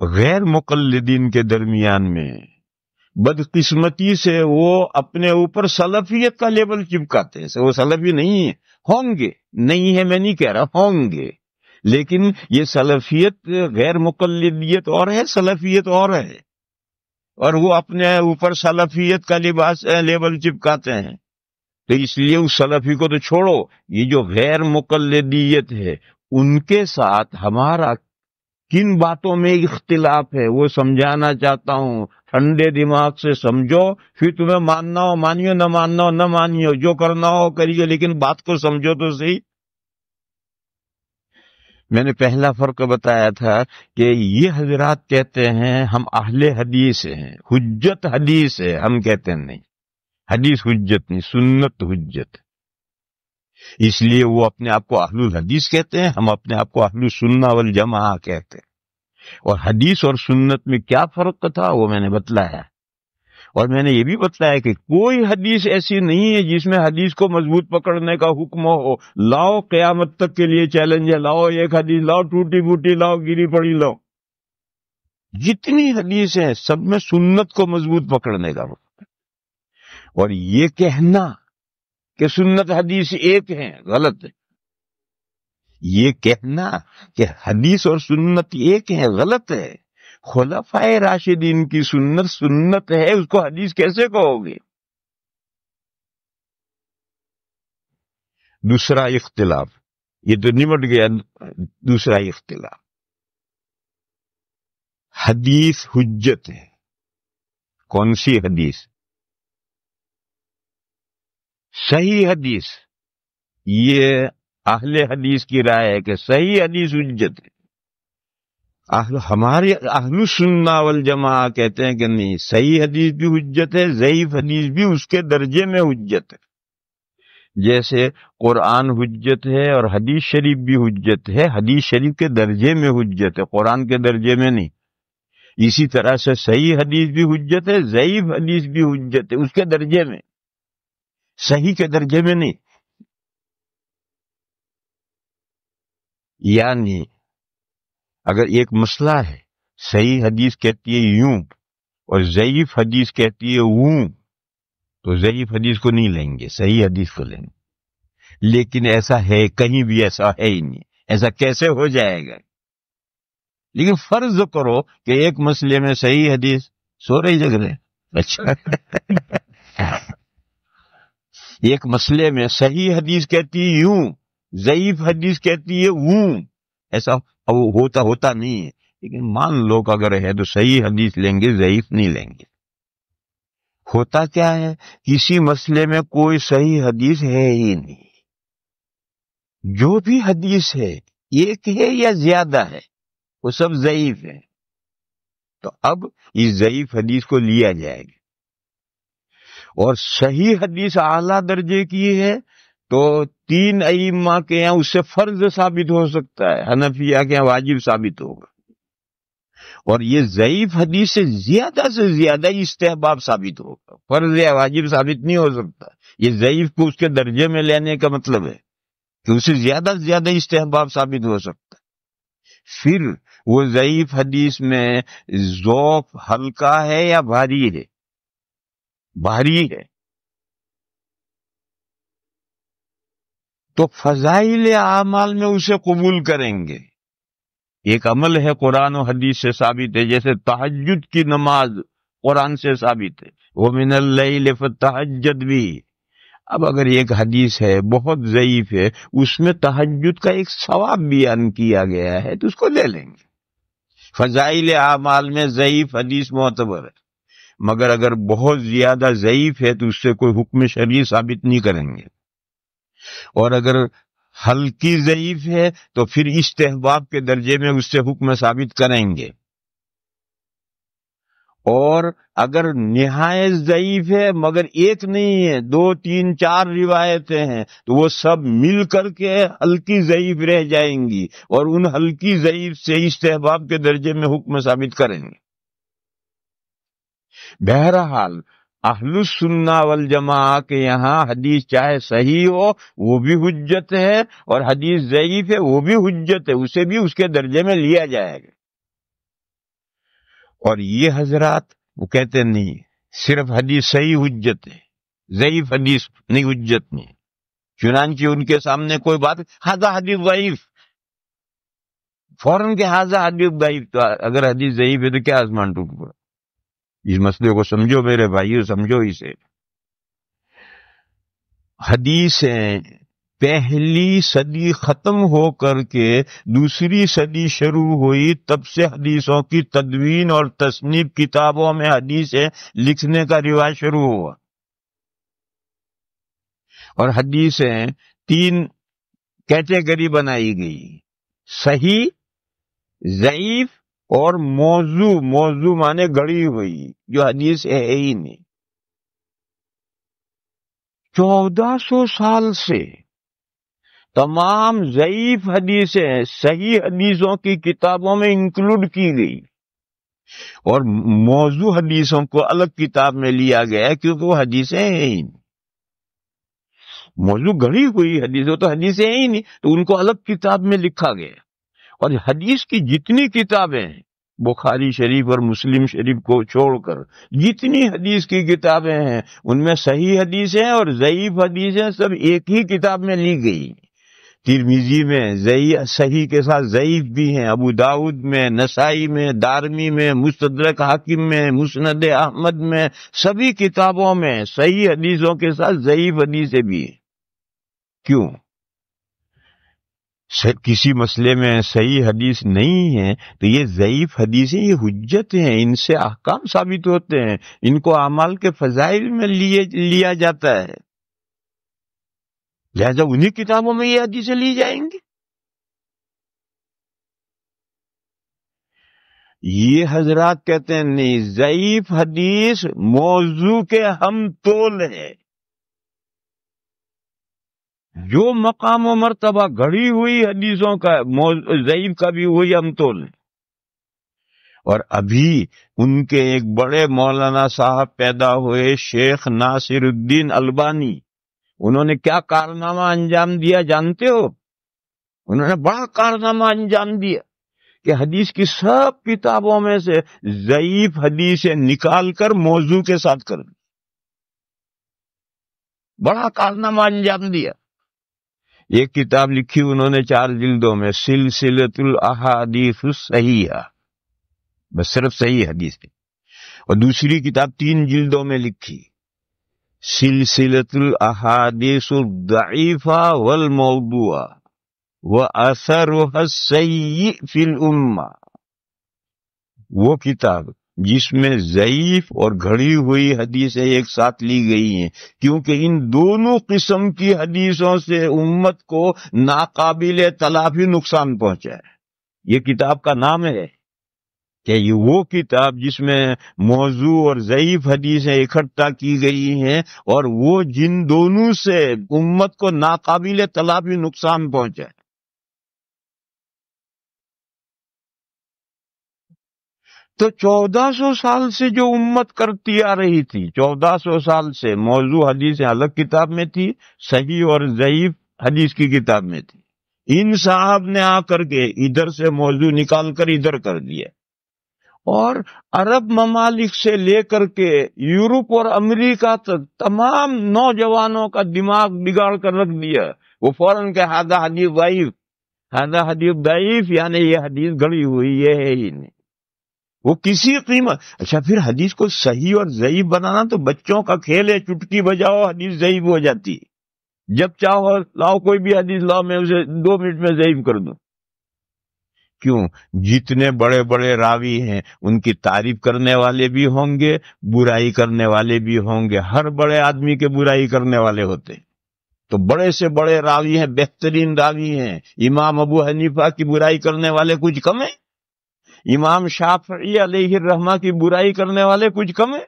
غیر مقلدین کے درمیان میں بدقسمتی سے وہ اپنے اوپر سلفیت کا لیبل چپکاتے ہیں. وہ سلفی نہیں ہے، ہوں گے، نہیں ہے میں نہیں کہہ رہا، ہوں گے، لیکن یہ سلفیت غیر مقلدیت اور ہے، سلفیت اور ہے، اور وہ اپنے اوپر سلفیت کا لیبل چپکاتے ہیں. تو اس لیے اس سلفی کو تو چھوڑو، یہ جو غیر مقلدیت ہے ان کے ساتھ ہمارا کن باتوں میں اختلاف ہے وہ سمجھانا چاہتا ہوں. ٹھنڈے دماغ سے سمجھو، پھر تمہیں ماننا ہو مانیو، نہ ماننا ہو نہ مانیو، جو کرنا ہو کریے، لیکن بات کو سمجھو تو صحیح. میں نے پہلا فرق بتایا تھا کہ یہ حضرات کہتے ہیں ہم اہل حدیث ہیں، حجت حدیث ہے، ہم کہتے ہیں نہیں، حدیث حجت نہیں، سنت حجت. اس لیے وہ اپنے آپ کو اہل الحدیث کہتے ہیں، ہم اپنے آپ کو اہل السنہ والجماعہ کہتے ہیں. اور حدیث اور سنت میں کیا فرق تھا وہ میں نے بتلایا. اور میں نے یہ بھی بتلایا کہ کوئی حدیث ایسی نہیں ہے جس میں حدیث کو مضبوط پکڑنے کا حکم ہو. لاؤ، قیامت تک کے لیے چیلنج ہے، لاؤ ایک حدیث، لاؤ ٹوٹی بوٹی، لاؤ گری پڑی، لاؤ. جتنی حدیث ہیں سب میں سنت کو مضبوط پکڑنے کا حکم. اور یہ کہنا کہ سنت حدیث ایک ہیں غلط ہے. یہ کہنا کہ حدیث اور سنت ایک ہیں غلط ہے. خلفائے راشدین کی سنت سنت ہے، اس کو حدیث کیسے کہو گے؟ دوسرا اختلاف، یہ تو نمٹ گیا. دوسرا اختلاف، حدیث حجت ہے. کون سی حدیث؟ صحیح حدیث. یہ اہل حدیث کی رائے ہے کہ صحیح حدیث حجت ہے. ہمارے اہل السنہ والجماعہ کہتے ہیں کہ نہیں، صحیح حدیث بھی حجت ہے، ضعیف حدیث بھی اس کے درجے میں حجت ہے. جیسے قرآن حجت ہے اور حدیث شریف بھی حجت ہے، حدیث شریف کے درجے میں حجت ہے، قرآن کے درجے میں نہیں. اسی طرح سے صحیح حدیث بھی حجت ہے، ضعیف حدیث بھی حجت ہے، اس کے درجے میں، صحیح کے درجے میں نہیں. یعنی اگر ایک مسئلہ ہے، صحیح حدیث کہتی ہے یوں اور ضعیف حدیث کہتی ہے ووں، تو ضعیف حدیث کو نہیں لیں گے، صحیح حدیث کو لیں گے. لیکن ایسا ہے، کہیں بھی ایسا ہے ہی نہیں. ایسا کیسے ہو جائے گا؟ لیکن فرض کرو کہ ایک مسئلے میں صحیح حدیث سو رہی جگ رہے، اچھا ایک مسئلے میں صحیح حدیث کہتی ہے یوں، ضعیف حدیث کہتی ہے ووں. ایسا ہوتا نہیں ہے، لیکن مان لو کہ اگر ہے تو صحیح حدیث لیں گے، ضعیف نہیں لیں گے. ہوتا کیا ہے، کسی مسئلے میں کوئی صحیح حدیث ہے ہی نہیں. جو بھی حدیث ہے، ایک ہے یا زیادہ ہے، وہ سب ضعیف ہے. تو اب اس ضعیف حدیث کو لیا جائے گا. اور صحیح حدیث اعلیٰ درجے کی ہے تو 3 ائمہ کے یہاں اس سے فرض ثابت ہو سکتا ہے، حنفیہ کے یہاں واجب ثابت ہوگا. اور یہ ضعیف حدیث سے زیادہ استحباب ثابت ہوگا، فرض یا واجب ثابت نہیں ہو سکتا. یہ ضعیف کو اس کے درجے میں لینے کا مطلب ہے کہ اسے زیادہ استحباب ثابت ہو سکتا ہے. پھر وہ ضعیف حدیث میں ضعف ہلکا ہے یا بھاری ہے؟ بھاری ہے. تو فضائل اعمال میں اسے قبول کریں گے. ایک عمل ہے قرآن و حدیث سے ثابت ہے، جیسے تہجد کی نماز قرآن سے ثابت ہے، وَمِنَ اللَّيْلِ فَتَہجد بھی. اب اگر ایک حدیث ہے بہت ضعیف ہے، اس میں تہجد کا ایک ثواب بیان کیا گیا ہے، تو اس کو لے لیں گے. فضائل اعمال میں ضعیف حدیث معتبر ہے، مگر اگر بہت زیادہ ضعیف ہے تو اس سے کوئی حکم شرعی ثابت نہیں کریں گے. اور اگر ہلکی ضعیف ہے تو پھر استحباب کے درجے میں اس سے حکم ثابت کریں گے. اور اگر نہایت ضعیف ہے مگر ایک نہیں ہے، 2 3 4 روایتیں ہیں، تو وہ سب مل کر کے ہلکی ضعیف رہ جائیں گی، اور ان ہلکی ضعیف سے استحباب کے درجے میں حکم ثابت کریں گے. بہرحال اہل السنہ والجماعہ کے یہاں حدیث چاہے صحیح ہو وہ بھی حجت ہے، اور حدیث ضعیف ہے وہ بھی حجت ہے، اسے بھی اس کے درجے میں لیا جائے گا. اور یہ حضرات وہ کہتے نہیں صرف حدیث صحیح حجت ہے، ضعیف حدیث نہیں حجت نہیں. چنانچہ ان کے سامنے کوئی بات ہاذا حدیث ضعیف، فوراً کہ ہاذا حدیث ضعیف. تو اگر حدیث ضعیف ہے تو کیا آسمان ٹوٹ پڑا؟ اس مسئلے کو سمجھو میرے بھائیو، سمجھو اسے. حدیثیں پہلی صدی ختم ہو کر کے دوسری صدی شروع ہوئی، تب سے حدیثوں کی تدوین اور تصنیف، کتابوں میں حدیثیں لکھنے کا رواج شروع ہوا. اور حدیثیں 3 کیٹیگری بنائی گئی: صحیح، ضعیف اور موضوع. موضوع مانے گڑی ہوئی، جو حدیث ہے ہی نہیں. 1400 سال سے تمام ضعیف حدیثیں صحیح حدیثوں کی کتابوں میں انکلوڈ کی گئی، اور موضوع حدیثوں کو الگ کتاب میں لیا گیا کیونکہ وہ حدیثیں ہیں ہی نہیں. موضوع گڑی ہوئی حدیث، تو حدیثیں ہیں ہی نہیں، تو ان کو الگ کتاب میں لکھا گیا. اور حدیث کی جتنی کتابیں ہیں، بخاری شریف اور مسلم شریف کو چھوڑ کر جتنی حدیث کی کتابیں ہیں، ان میں صحیح حدیثیں اور ضعیف حدیثیں سب ایک ہی کتاب میں لی گئی. ترمذی میں صحیح کے ساتھ ضعیف بھی ہیں، ابو داؤد میں، نسائی میں، دارمی میں، مستدرک حاکم میں، مسند احمد میں، سبھی کتابوں میں صحیح حدیثوں کے ساتھ ضعیف حدیثیں بھی ہیں. کیوں؟ کسی مسئلے میں صحیح حدیث نہیں ہے تو یہ ضعیف حدیثیں یہ حجت ہیں، ان سے احکام ثابت ہوتے ہیں، ان کو اعمال کے فضائل میں لیا جاتا ہے، لہذا انہی کتابوں میں یہ حدیثیں لی جائیں گی. یہ حضرات کہتے ہیں نہیں، ضعیف حدیث موضوع کے ہم تول ہے، جو مقام و مرتبہ گھڑی ہوئی حدیثوں کا ضعیف کا بھی وہی ہم تول ہے. اور ابھی ان کے ایک بڑے مولانا صاحب پیدا ہوئے، شیخ ناصر الدین البانی. انہوں نے کیا کارنامہ انجام دیا جانتے ہو؟ انہوں نے بڑا کارنامہ انجام دیا کہ حدیث کی سب کتابوں میں سے ضعیف حدیثیں نکال کر موضوع کے ساتھ کر دی. بڑا کارنامہ انجام دیا. ایک کتاب لکھی انہوں نے 4 جلدوں میں، سلسلۃ الاحادیث الصحیحہ، بس صرف صحیح حدیث ہے. اور دوسری کتاب 3 جلدوں میں لکھی، سلسلۃ الاحادیث الضعیفہ والموضوعہ وَأَثَرُهَا السَّيِّئُ فِي الْأُمَّةِ. وہ کتاب جس میں ضعیف اور گھڑی ہوئی حدیثیں ایک ساتھ لی گئی ہیں، کیونکہ ان دونوں قسم کی حدیثوں سے امت کو ناقابل تلافی نقصان پہنچا ہے. یہ کتاب کا نام ہے کہ یہ وہ کتاب جس میں موضوع اور ضعیف حدیثیں اکٹھا کی گئی ہیں، اور وہ جن دونوں سے امت کو ناقابل تلافی نقصان پہنچا ہے. تو 1400 سال سے جو امت کرتی آ رہی تھی، 1400 سال سے موضوع حدیثیں الگ کتاب میں تھی، صحیح اور ضعیف حدیث کی کتاب میں تھی. ان صاحب نے آ کر کے ادھر سے موضوع نکال کر ادھر کر دیا، اور عرب ممالک سے لے کر کے یورپ اور امریکہ تک تمام نوجوانوں کا دماغ بگاڑ کر رکھ دیا. وہ فوراً کہ ہذا حدیث ضعیف، ہذا حدیث ضعیف، یعنی یہ حدیث گڑی ہوئی، یہ ہے ہی نہیں. وہ کسی قیمت. اچھا، پھر حدیث کو صحیح اور ضعیف بنانا تو بچوں کا کھیل ہے، چٹکی بجاؤ حدیث ضعیف ہو جاتی ہے. جب چاہو لاؤ کوئی بھی حدیث لاؤ، میں اسے 2 منٹ میں ضعیف کر دوں. کیوں؟ جتنے بڑے بڑے راوی ہیں ان کی تعریف کرنے والے بھی ہوں گے، برائی کرنے والے بھی ہوں گے. ہر بڑے آدمی کے برائی کرنے والے ہوتے ہیں. تو بڑے سے بڑے راوی ہیں، بہترین راوی ہیں. امام ابو حنیفہ کی برائی کرنے والے کچھ کم ہیں؟ امام شافعی علیہ الرحمہ کی برائی کرنے والے کچھ کم ہیں؟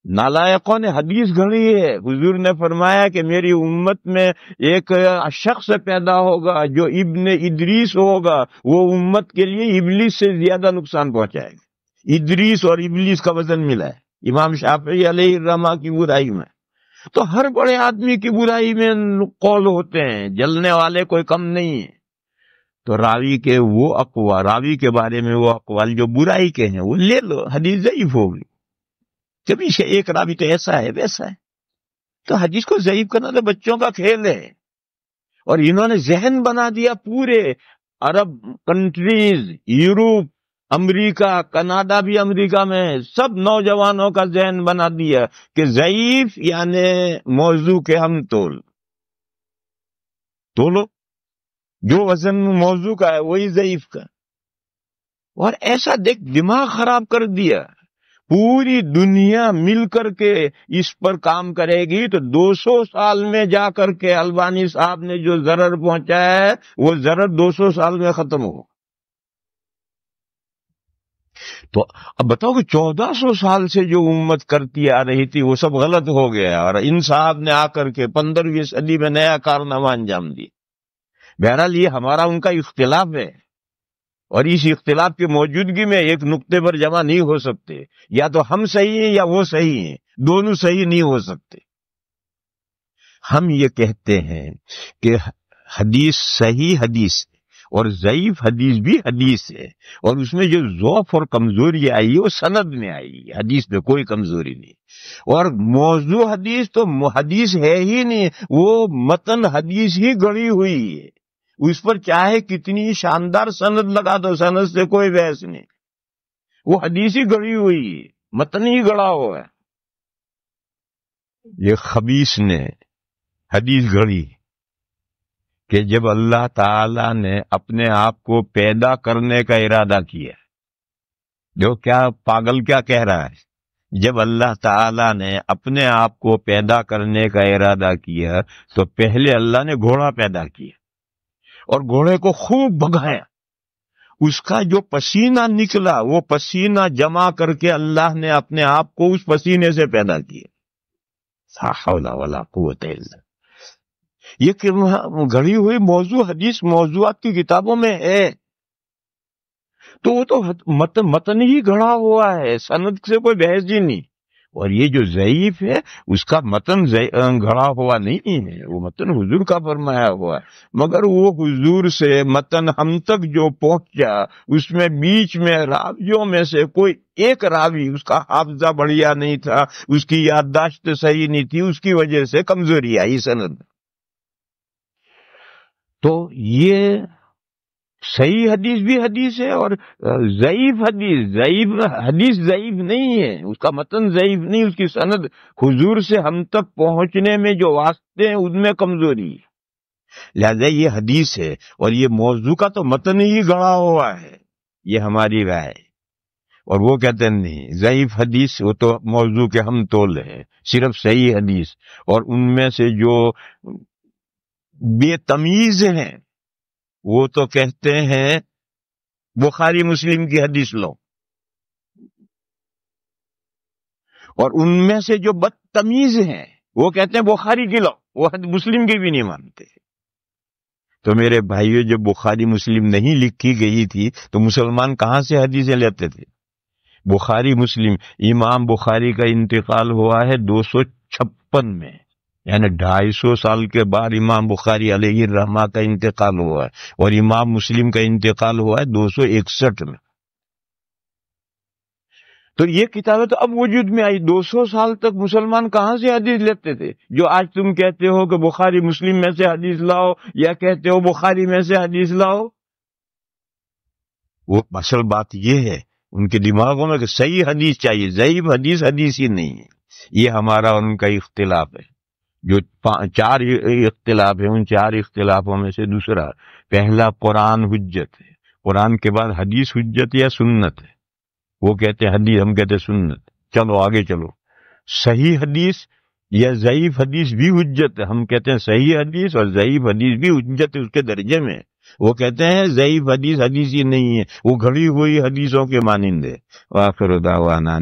نالائقوں نے حدیث گھڑی ہے. حضور نے فرمایا کہ میری امت میں ایک شخص پیدا ہوگا جو ابن ادریس ہوگا، وہ امت کے لیے ابلیس سے زیادہ نقصان پہنچائے گا. ادریس اور ابلیس کا وزن ملا ہے امام شافعی علیہ الرحمہ کی برائی میں. تو ہر بڑے آدمی کی برائی میں قول ہوتے ہیں، جلنے والے کوئی کم نہیں ہیں. تو راوی کے وہ راوی کے بارے میں وہ اقوال جو برائی کے ہیں وہ لے لو، حدیث ضعیف ہوگی. کبھی سے ایک راوی تو ایسا ہے ویسا ہے، تو حدیث کو ضعیف کرنا تو بچوں کا کھیل ہے. اور انہوں نے ذہن بنا دیا پورے عرب کنٹریز، یورپ، امریکہ، کینیڈا بھی امریکہ میں، سب نوجوانوں کا ذہن بنا دیا کہ ضعیف یعنی موضوع کے ہم تولو، جو وزن موضوع کا ہے وہی ضعیف کا. اور ایسا دیکھ دماغ خراب کر دیا. پوری دنیا مل کر کے اس پر کام کرے گی تو 200 سال میں جا کر کے البانی صاحب نے جو ضرر پہنچایا ہے وہ ضرر 200 سال میں ختم ہو. تو اب بتاؤ کہ 1400 سال سے جو امت کرتی آ رہی تھی وہ سب غلط ہو گیا، اور ان صاحب نے آ کر کے 15ویں صدی میں نیا کارنامہ انجام دی. بہرحال یہ ہمارا ان کا اختلاف ہے، اور اس اختلاف کی موجودگی میں ایک نقطے پر جمع نہیں ہو سکتے. یا تو ہم صحیح ہیں یا وہ صحیح ہیں، دونوں صحیح نہیں ہو سکتے. ہم یہ کہتے ہیں کہ حدیث صحیح حدیث ہے اور ضعیف حدیث بھی حدیث ہے، اور اس میں جو ضعف اور کمزوری آئی وہ سند میں آئی، حدیث میں کوئی کمزوری نہیں. اور موضوع حدیث تو حدیث ہے ہی نہیں، وہ متن حدیث ہی گڑی ہوئی ہے. اس پر چاہے کتنی شاندار سند لگا دو، سند سے کوئی بحث نہیں، وہ حدیث ہی گڑی ہوئی ہے، متن ہی گڑا ہوا ہے. یہ خبیث نے حدیث گڑی کہ جب اللہ تعالی نے اپنے آپ کو پیدا کرنے کا ارادہ کیا، جو کیا پاگل کیا کہہ رہا ہے، جب اللہ تعالی نے اپنے آپ کو پیدا کرنے کا ارادہ کیا تو پہلے اللہ نے گھوڑا پیدا کیا اور گھوڑے کو خوب بھگایا. اس کا جو پسینہ نکلا وہ پسینہ جمع کر کے اللہ نے اپنے آپ کو اس پسینے سے پیدا کیا. لا حول ولا قوت الا باللہ. یہ کہ گھڑی ہوئی موضوع حدیث موضوعات کی کتابوں میں ہے، تو وہ تو متن ہی گھڑا ہوا ہے، سند سے کوئی بحث ہی نہیں. اور یہ جو ضعیف ہے اس کا متن گھڑا ہوا نہیں ہے، وہ متن حضور کا فرمایا ہوا ہے. مگر وہ حضور سے متن ہم تک جو پہنچا اس میں بیچ میں راویوں میں سے کوئی ایک راوی، اس کا حافظہ بڑھیا نہیں تھا، اس کی یادداشت صحیح نہیں تھی، اس کی وجہ سے کمزوری آئی سند. تو یہ صحیح حدیث بھی حدیث ہے اور ضعیف حدیث ضعیف نہیں ہے، اس کا متن ضعیف نہیں، اس کی سند حضور سے ہم تک پہنچنے میں جو واسطے ہیں ان میں کمزوری ہے. لہذا یہ حدیث ہے، اور یہ موضوع کا تو متن ہی گڑا ہوا ہے. یہ ہماری رائے. اور وہ کہتے ہیں نہیں، ضعیف حدیث وہ تو موضوع کے ہم تول ہے، صرف صحیح حدیث. اور ان میں سے جو بے تمیز ہیں وہ تو کہتے ہیں بخاری مسلم کی حدیث لو، اور ان میں سے جو بدتمیز ہیں وہ کہتے ہیں بخاری کی لو، وہ مسلم کی بھی نہیں مانتے. تو میرے بھائیو، جب بخاری مسلم نہیں لکھی گئی تھی تو مسلمان کہاں سے حدیثیں لیتے تھے؟ بخاری مسلم، امام بخاری کا انتقال ہوا ہے 256 میں، یعنی 250 سال کے بعد امام بخاری علیہ الرحمہ کا انتقال ہوا ہے، اور امام مسلم کا انتقال ہوا ہے 261 میں. تو یہ کتابیں تو اب وجود میں آئی. 200 سال تک مسلمان کہاں سے حدیث لیتے تھے؟ جو آج تم کہتے ہو کہ بخاری مسلم میں سے حدیث لاؤ، یا کہتے ہو بخاری میں سے حدیث لاؤ، وہ اصل بات یہ ہے ان کے دماغوں میں کہ صحیح حدیث چاہیے، ضعیف حدیث حدیث ہی نہیں ہے. یہ ہمارا اور ان کا اختلاف ہے. جو 4 اختلاف ہیں، ان 4 اختلافوں میں سے دوسرا، پہلا قرآن حجت ہے، قرآن کے بعد حدیث حجت یا سنت ہے. وہ کہتے ہیں حدیث، ہم کہتے ہیں سنت. چلو آگے چلو. صحیح حدیث یا ضعیف حدیث بھی حجت ہے، ہم کہتے ہیں صحیح حدیث اور ضعیف حدیث بھی حجت ہے، اس کے درجے میں. وہ کہتے ہیں ضعیف حدیث حدیث ہی نہیں ہے، وہ گھڑی ہوئی حدیثوں کے مانند ہے. وآخر دعوانا